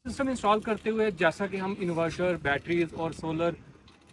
System install करते हुए जैसा कि हम इन्वर्टर, बैटरीज और सोलर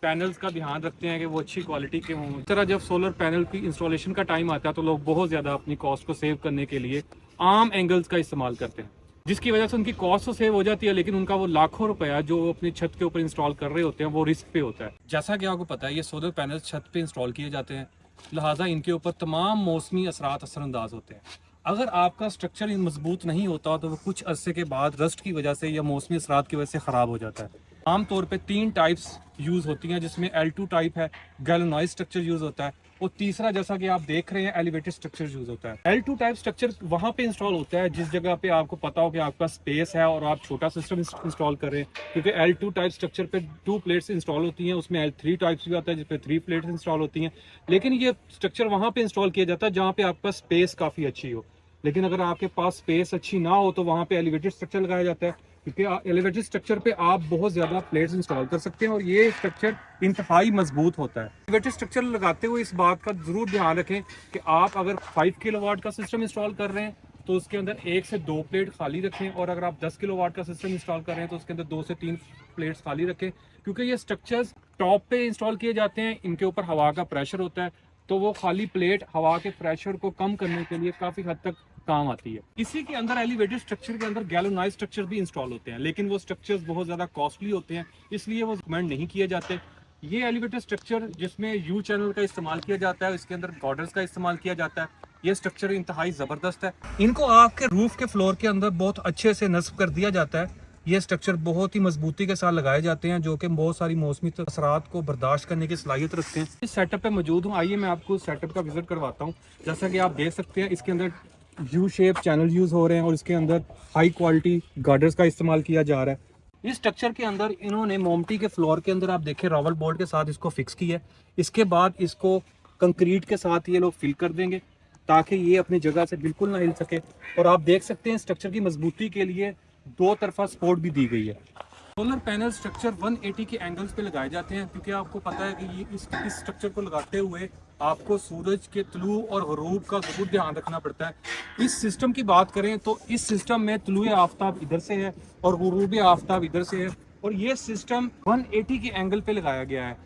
पैनल्स का ध्यान रखते हैं कि वो अच्छी क्वालिटी के हों। इस तरह जब सोलर पैनल की इंस्टॉलेशन का टाइम आता है तो लोग बहुत ज़्यादा अपनी कॉस्ट को सेव करने के लिए आम एंगल्स का इस्तेमाल करते हैं, जिसकी वजह से उनकी कॉस्ट तो सेव हो जाती है, लेकिन उनका वो लाखों रुपया जो वो अपनी छत के ऊपर इंस्टॉल कर रहे होते हैं वो रिस्क पे होता है। जैसा कि आपको पता है ये सोलर पैनल छत पे इंस्टॉल किए जाते हैं, लिहाजा इनके ऊपर तमाम मौसमी असरात असरअंदाज होते हैं। अगर आपका स्ट्रक्चर मजबूत नहीं होता तो वो कुछ अरसे के बाद रस्ट की वजह से या मौसमी असरात की वजह से ख़राब हो जाता है। आमतौर पे 3 टाइप्स यूज़ होती हैं, जिसमें L2 टाइप है, गैल्वेनाइज्ड स्ट्रक्चर यूज़ होता है, और तीसरा जैसा कि आप देख रहे हैं एलिवेटेड स्ट्रक्चर यूज़ होता है। L2 टाइप स्ट्रक्चर वहाँ पे इंस्टॉल होता है जिस जगह पे आपको पता हो कि आपका स्पेस है और आप छोटा सिस्टम इंस्टॉल कर रहे हैं, क्योंकि L2 टाइप स्ट्रक्चर पे 2 प्लेट्स इंस्टॉल होती हैं, उसमें L3 टाइप्स भी आता है जिसपे 3 प्लेट्स इंस्टॉल होती हैं। लेकिन ये स्ट्रक्चर वहाँ पे इंस्टॉल किया जाता है जहाँ पे आपका स्पेस काफ़ी अच्छी हो। लेकिन अगर आपके पास स्पेस अच्छी ना हो तो वहाँ पे एलिवेटेड स्ट्रक्चर लगाया जाता है, क्योंकि एलिवेटेड स्ट्रक्चर पे आप बहुत ज़्यादा प्लेट्स इंस्टॉल कर सकते हैं और ये स्ट्रक्चर इंतहाई मजबूत होता है। एलिवेटेड स्ट्रक्चर लगाते हुए इस बात का ज़रूर ध्यान रखें कि आप अगर 5 किलोवाट का सिस्टम इंस्टॉल कर रहे हैं तो उसके अंदर 1 से 2 प्लेट खाली रखें, और अगर आप 10 किलोवाट का सिस्टम इंस्टॉल कर रहे हैं तो उसके अंदर 2 से 3 प्लेट्स खाली रखें, क्योंकि ये स्ट्रक्चर्स टॉप पे इंस्टॉल किए जाते हैं, इनके ऊपर हवा का प्रेशर होता है, तो वो खाली प्लेट हवा के प्रेशर को कम करने के लिए काफ़ी हद तक काम आती है। इसी के अंदर एलिवेटेड स्ट्रक्चर के अंदर गैल्वेनाइज्ड स्ट्रक्चर भी इंस्टॉल होते हैं, लेकिन वो स्ट्रक्चर्स बहुत ज़्यादा कॉस्टली होते हैं, इसलिए वो रिकमेंड नहीं किए जाते। ये एलिवेटेड स्ट्रक्चर जिसमें यू चैनल का इस्तेमाल किया जाता है, इसके अंदर गॉर्डर्स का इस्तेमाल किया जाता है, ये स्ट्रक्चर इंतहाई ज़बरदस्त है। इनको आपके रूफ के फ्लोर के अंदर बहुत अच्छे से नस्ब कर दिया जाता है। ये स्ट्रक्चर बहुत ही मजबूती के साथ लगाए जाते हैं, जो कि बहुत सारी मौसमी असरात को बर्दाश्त करने की सलाहियत रखते हैं। इस सेटअप पे मौजूद हूँ, आइए मैं आपको सेटअप का विजिट करवाता हूँ। जैसा कि आप देख सकते हैं इसके अंदर यू शेप चैनल यूज़ हो रहे हैं और इसके अंदर हाई क्वालिटी गार्डर्स का इस्तेमाल किया जा रहा है। इस स्ट्रक्चर के अंदर इन्होंने मोमटी के फ्लोर के अंदर आप देखें रॉवल बोर्ड के साथ इसको फिक्स किया है। इसके बाद इसको कंक्रीट के साथ ये लोग फिल कर देंगे ताकि ये अपनी जगह से बिल्कुल ना हिल सके। और आप देख सकते हैं स्ट्रक्चर की मजबूती के लिए 2 तरफा सपोर्ट भी दी गई है। सोलर पैनल स्ट्रक्चर 180 के एंगल्स पे लगाए जाते हैं, क्योंकि आपको पता है कि ये इस स्ट्रक्चर को लगाते हुए आपको सूरज के तुलू और ग़रूब का ज़रूर ध्यान रखना पड़ता है। इस सिस्टम की बात करें तो इस सिस्टम में तुलुए आफ्ताब इधर से है और ग़रूब आफ्ताब इधर से है, और ये सिस्टम 180 के एंगल पे लगाया गया है।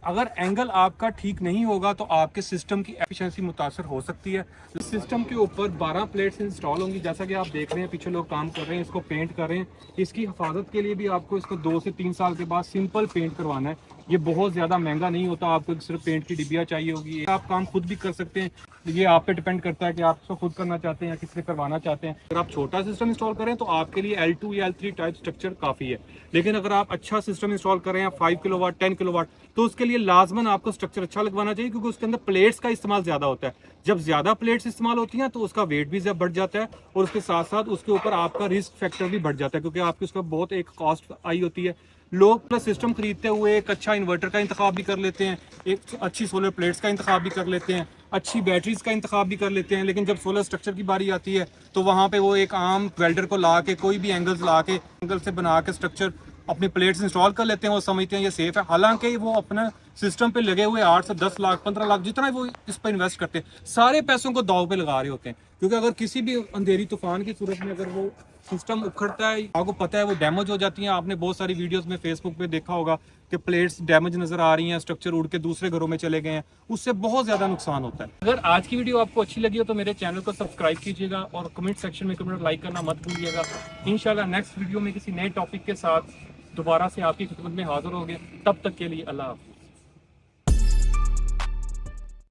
अगर एंगल आपका ठीक नहीं होगा तो आपके सिस्टम की एफिशिएंसी मुतासर हो सकती है। सिस्टम के ऊपर 12 प्लेट्स इंस्टॉल होंगी, जैसा कि आप देख रहे हैं पीछे लोग काम कर रहे हैं, इसको पेंट कर रहे हैं। इसकी हिफाजत के लिए भी आपको इसको 2 से 3 साल के बाद सिंपल पेंट करवाना है। ये बहुत ज़्यादा महंगा नहीं होता, आपको सिर्फ पेंट की डिबिया चाहिए होगी। आप काम खुद भी कर सकते हैं, ये आप पे डिपेंड करता है कि आप इसको खुद करना चाहते हैं या किसी से करवाना चाहते हैं। अगर आप छोटा सिस्टम इंस्टॉल करें तो आपके लिए L2 या L3 टाइप स्ट्रक्चर काफ़ी है, लेकिन अगर आप अच्छा सिस्टम इंस्टॉल कर रहे हैं 5 किलोवाट 10 किलोवाट तो उसके लिए लाजमन आपको स्ट्रक्चर अच्छा लगवाना चाहिए, क्योंकि उसके अंदर प्लेट्स का इस्तेमाल ज़्यादा होता है। जब ज़्यादा प्लेट्स इस्तेमाल होती हैं तो उसका वेट भी बढ़ जाता है, और उसके साथ साथ उसके ऊपर आपका रिस्क फैक्टर भी बढ़ जाता है, क्योंकि आपकी उसका बहुत एक कॉस्ट आई होती है। लोग प्लस सिस्टम खरीदते हुए एक अच्छा इन्वर्टर का इंतखाब भी कर लेते हैं, एक अच्छी सोलर प्लेट्स का इंतखाब भी कर लेते हैं, अच्छी बैटरीज का इंतखाब भी कर लेते हैं, लेकिन जब सोलर स्ट्रक्चर की बारी आती है तो वहाँ पे वो एक आम वेल्डर को ला के कोई भी एंगल्स ला के एंगल से बना के स्ट्रक्चर अपनी प्लेट्स इंस्टॉल कर लेते हैं। वो समझते हैं ये सेफ है, हालांकि वो अपना सिस्टम पे लगे हुए 8 से 10 लाख 15 लाख जितना वो इस पर इन्वेस्ट करते हैं सारे पैसों को दाव पे लगा रहे होते हैं, क्योंकि अगर किसी भी अंधेरी तूफान की सूरत में अगर वो सिस्टम उखड़ता है, आपको पता है वो डैमेज हो जाती हैं। आपने बहुत सारी वीडियोस में फेसबुक पे देखा होगा कि प्लेट्स डैमेज नजर आ रही हैं, स्ट्रक्चर उड़ के दूसरे घरों में चले गए हैं, उससे बहुत ज़्यादा नुकसान होता है। अगर आज की वीडियो आपको अच्छी लगी हो तो मेरे चैनल को सब्सक्राइब कीजिएगा और कमेंट सेक्शन में कमेंट लाइक करना मत भूलिएगा। इंशाल्लाह नेक्स्ट वीडियो में किसी नए टॉपिक के साथ दोबारा से आपकी खिदमत में हाजिर होंगे। तब तक के लिए अल्लाह हाफ़िज़।